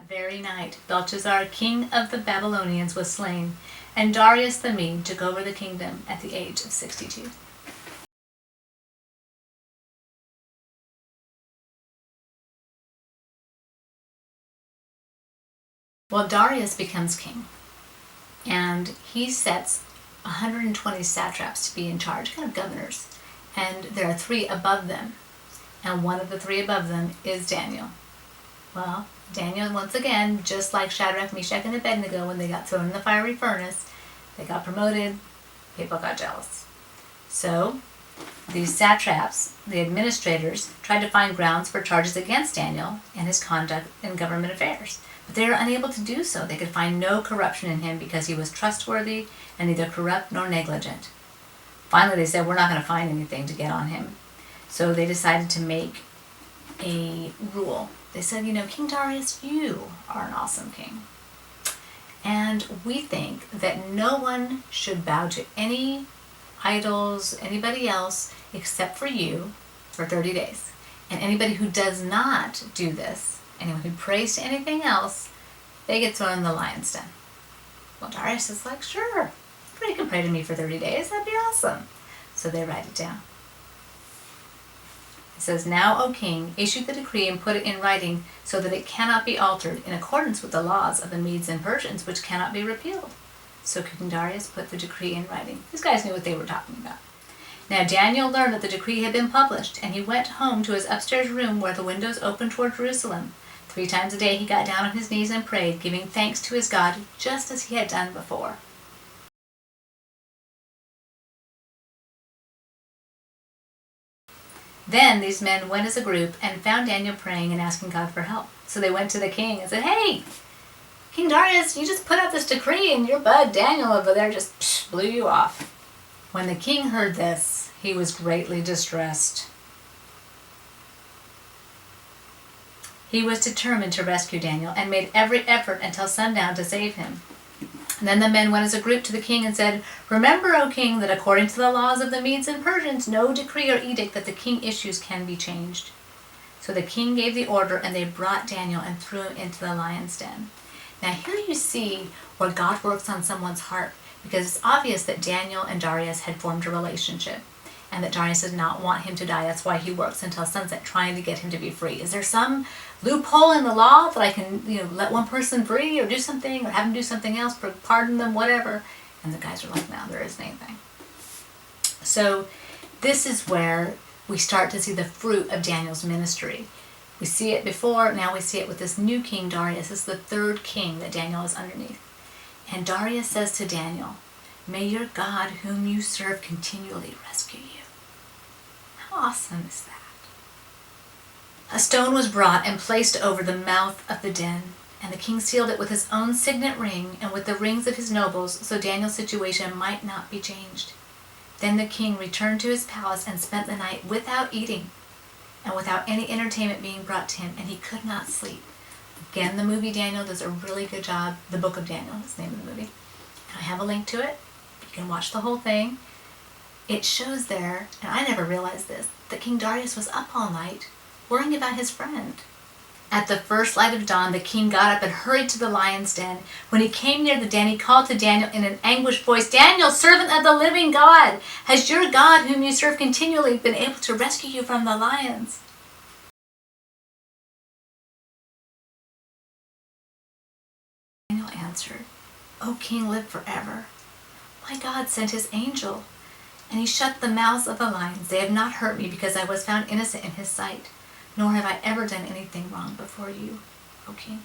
That very night, Belshazzar, king of the Babylonians, was slain, and Darius the Mede took over the kingdom at the age of 62. Well, Darius becomes king, and he sets 120 satraps to be in charge, kind of governors, and there are 3 above them, and one of the 3 above them is Daniel. Well, Daniel, once again, just like Shadrach, Meshach, and Abednego when they got thrown in the fiery furnace, they got promoted, people got jealous. So, these satraps, the administrators, tried to find grounds for charges against Daniel and his conduct in government affairs. But they were unable to do so. They could find no corruption in him because he was trustworthy and neither corrupt nor negligent. Finally, they said, we're not going to find anything to get on him. So they decided to make a rule. They said, King Darius, you are an awesome king. And we think that no one should bow to any idols, anybody else, except for you for 30 days. And anybody who does not do this, anyone who prays to anything else, they get thrown in the lion's den. Well, Darius is like, sure, you can pray to me for 30 days, that'd be awesome. So they write it down. It says, now, O king, issue the decree and put it in writing so that it cannot be altered in accordance with the laws of the Medes and Persians, which cannot be repealed. So King Darius put the decree in writing. These guys knew what they were talking about. Now Daniel learned that the decree had been published, and he went home to his upstairs room where the windows opened toward Jerusalem. 3 times a day he got down on his knees and prayed, giving thanks to his God, just as he had done before. Then these men went as a group and found Daniel praying and asking God for help. So they went to the king and said, hey, King Darius, you just put out this decree and your bud Daniel over there just blew you off. When the king heard this, he was greatly distressed. He was determined to rescue Daniel and made every effort until sundown to save him. And then the men went as a group to the king and said, remember, O king, that according to the laws of the Medes and Persians, no decree or edict that the king issues can be changed. So the king gave the order, and they brought Daniel and threw him into the lion's den. Now here you see where God works on someone's heart, because it's obvious that Daniel and Darius had formed a relationship, and that Darius did not want him to die. That's why he works until sunset, trying to get him to be free. Is there some loophole in the law that I can, let one person free or do something or have him do something else, pardon them, whatever? And the guys are like, no, there isn't anything. So this is where we start to see the fruit of Daniel's ministry. We see it before, now we see it with this new king, Darius. This is the 3rd king that Daniel is underneath. And Darius says to Daniel, may your God whom you serve continually rescue you. How awesome is that? A stone was brought and placed over the mouth of the den, and the king sealed it with his own signet ring and with the rings of his nobles, so Daniel's situation might not be changed. Then the king returned to his palace and spent the night without eating and without any entertainment being brought to him, and he could not sleep. Again, the movie Daniel does a really good job. The Book of Daniel is the name of the movie. And I have a link to it. You can watch the whole thing. It shows there, and I never realized this, that King Darius was up all night worrying about his friend. At the first light of dawn, the king got up and hurried to the lion's den. When he came near the den, he called to Daniel in an anguished voice, Daniel, servant of the living God, has your God, whom you serve continually, been able to rescue you from the lions? Daniel answered, O king, live forever. My God sent his angel, and he shut the mouths of the lions. They have not hurt me because I was found innocent in his sight, nor have I ever done anything wrong before you, O king.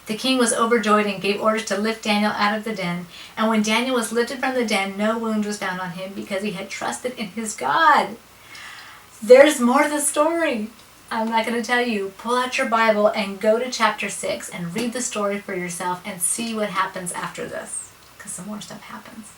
The king was overjoyed and gave orders to lift Daniel out of the den. And when Daniel was lifted from the den, no wound was found on him because he had trusted in his God. There's more to the story. I'm not going to tell you. Pull out your Bible and go to chapter 6 and read the story for yourself and see what happens after this, because some more stuff happens.